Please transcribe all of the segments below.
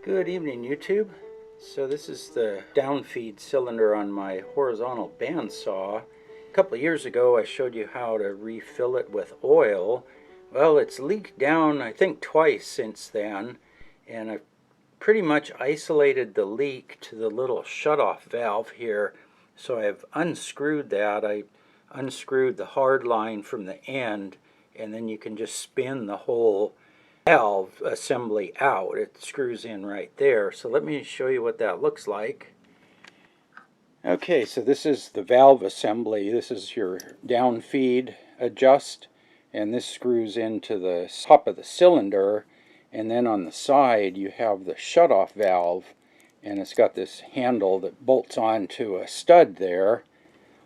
Good evening, YouTube. So this is the downfeed cylinder on my horizontal bandsaw. A couple of years ago I showed you how to refill it with oil. Well, it's leaked down I think twice since then, and I've pretty much isolated the leak to the little shutoff valve here. So I've unscrewed that. I unscrewed the hard line from the end, and then you can just spin the whole valve assembly out. It screws in right there. So let me show you what that looks like. Okay, so this is the valve assembly. This is your downfeed adjust, and this screws into the top of the cylinder, and then on the side you have the shutoff valve, and it's got this handle that bolts onto a stud there.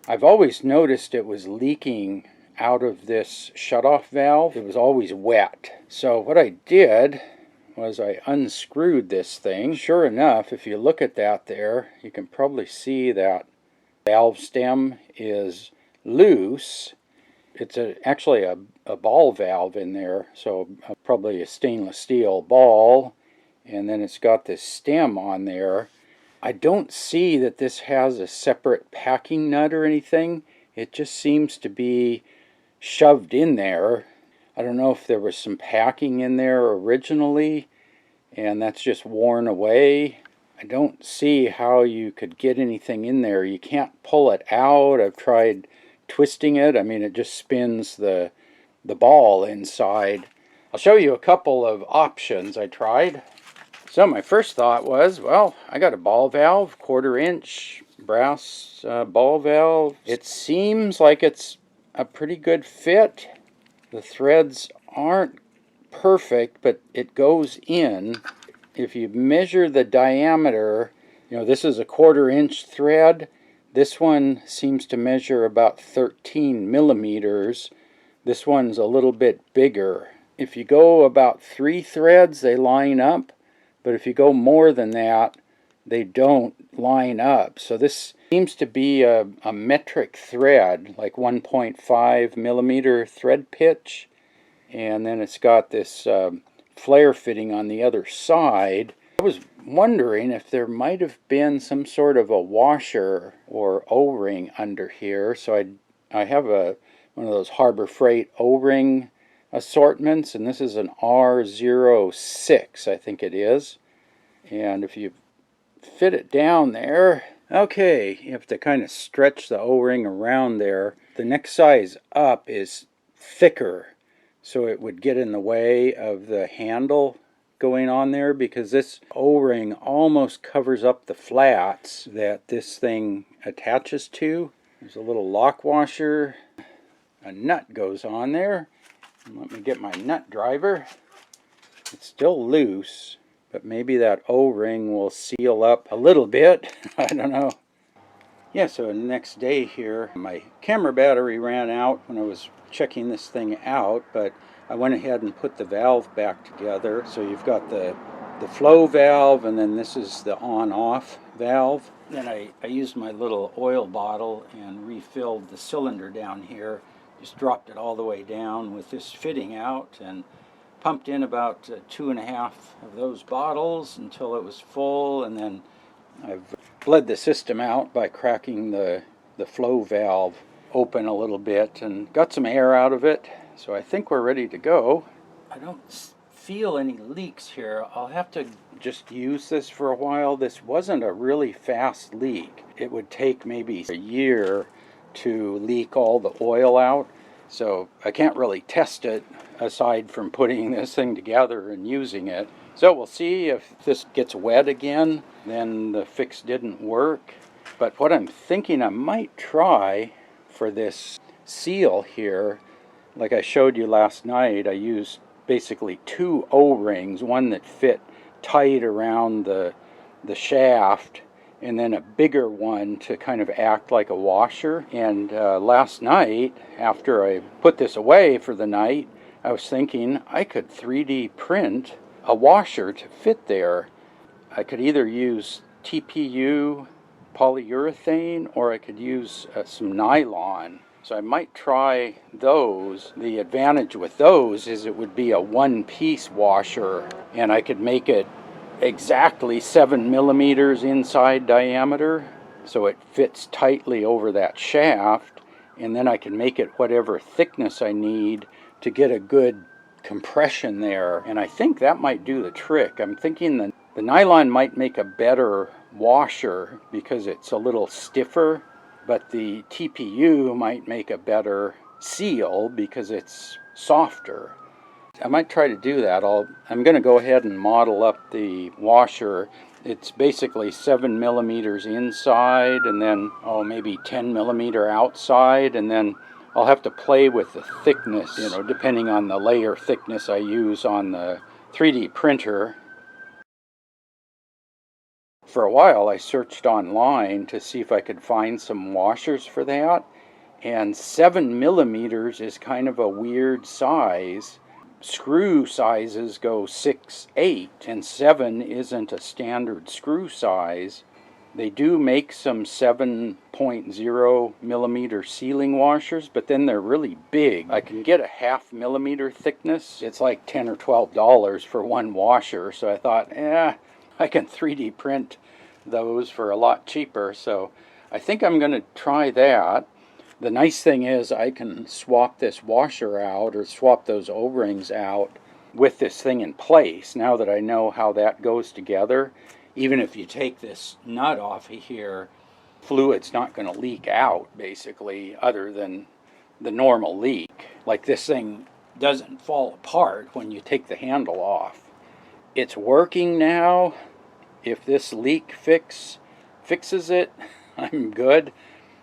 I've always noticed it was leaking out of this shutoff valve. It was always wet. So what I did was I unscrewed this thing. Sure enough, if you look at that there, you can probably see that valve stem is loose. It's actually a ball valve in there, so probably a stainless steel ball, and then it's got this stem on there. I don't see that this has a separate packing nut or anything. It just seems to be shoved in there. I don't know if there was some packing in there originally and that's just worn away. I don't see how you could get anything in there. You can't pull it out. I've tried twisting it. I mean, it just spins the ball inside. I'll show you a couple of options I tried. So my first thought was, well, I got a ball valve, 1/4 inch brass ball valve. It seems like it's a pretty good fit. The threads aren't perfect, but it goes in. If you measure the diameter, you know, this is a 1/4 inch thread. This one seems to measure about 13 millimeters. This one's a little bit bigger. If you go about 3 threads, they line up, but if you go more than that, they don't line up. So this seems to be a metric thread, like 1.5 millimeter thread pitch, and then it's got this flare fitting on the other side. I was wondering if there might have been some sort of a washer or O-ring under here. So I have one of those Harbor Freight O-ring assortments, and this is an R06, I think it is. And if you fit it down there, okay, you have to kind of stretch the O-ring around there. The next size up is thicker, so it would get in the way of the handle going on there, because this O-ring almost covers up the flats that this thing attaches to. There's a little lock washer. A nut goes on there. Let me get my nut driver. It's still loose, but maybe that O-ring will seal up a little bit. I don't know. Yeah, so the next day here, my camera battery ran out when I was checking this thing out, but I went ahead and put the valve back together. So you've got the flow valve, and then this is the on-off valve. Then I used my little oil bottle and refilled the cylinder down here. Just dropped it all the way down with this fitting out and pumped in about 2.5 of those bottles until it was full, and then I've bled the system out by cracking the flow valve open a little bit and got some air out of it. So I think we're ready to go. I don't feel any leaks here. I'll have to just use this for a while. This wasn't a really fast leak. It would take maybe a year to leak all the oil out. So I can't really test it aside from putting this thing together and using it. So we'll see if this gets wet again, then the fix didn't work. But what I'm thinking I might try for this seal here, like I showed you last night, I used basically 2 O-rings, one that fit tight around the shaft, and then a bigger one to kind of act like a washer. And last night, after I put this away for the night, I was thinking I could 3D print a washer to fit there. I could either use TPU polyurethane, or I could use some nylon. So I might try those. The advantage with those is it would be a one-piece washer, and I could make it exactly 7 millimeters inside diameter, so it fits tightly over that shaft, and then I can make it whatever thickness I need to get a good compression there. And I think that might do the trick. I'm thinking that the nylon might make a better washer because it's a little stiffer, but the TPU might make a better seal because it's softer. I might try to do that. I'm going to go ahead and model up the washer. It's basically 7 millimeters inside and then, maybe 10 millimeter outside, and then I'll have to play with the thickness, depending on the layer thickness I use on the 3D printer. For a while I searched online to see if I could find some washers for that, and 7 millimeters is kind of a weird size. Screw sizes go 6, 8, and 7 isn't a standard screw size. They do make some 7.0 millimeter sealing washers, but then they're really big. I can get a 0.5 millimeter thickness. It's like $10 or $12 for one washer, so I thought, I can 3D print those for a lot cheaper, so I think I'm going to try that. The nice thing is I can swap this washer out or swap those O-rings out with this thing in place. Now that I know how that goes together, even if you take this nut off of here, fluid's not going to leak out, basically, other than the normal leak. Like, this thing doesn't fall apart when you take the handle off. It's working now. If this leak fixes it, I'm good.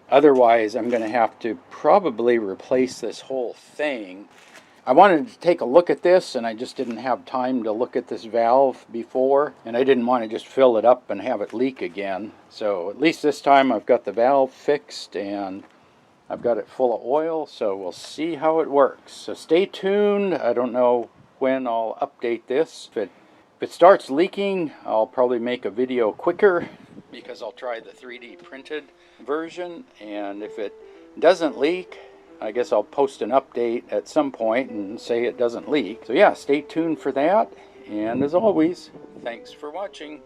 Otherwise, I'm going to have to probably replace this whole thing. I wanted to take a look at this, and I just didn't have time to look at this valve before, and I didn't want to just fill it up and have it leak again. So at least this time I've got the valve fixed, and I've got it full of oil, so we'll see how it works. So stay tuned. I don't know when I'll update this. If it starts leaking, I'll probably make a video quicker because I'll try the 3D printed version, and if it doesn't leak, I guess I'll post an update at some point and say it doesn't leak. So yeah, stay tuned for that, and as always, thanks for watching.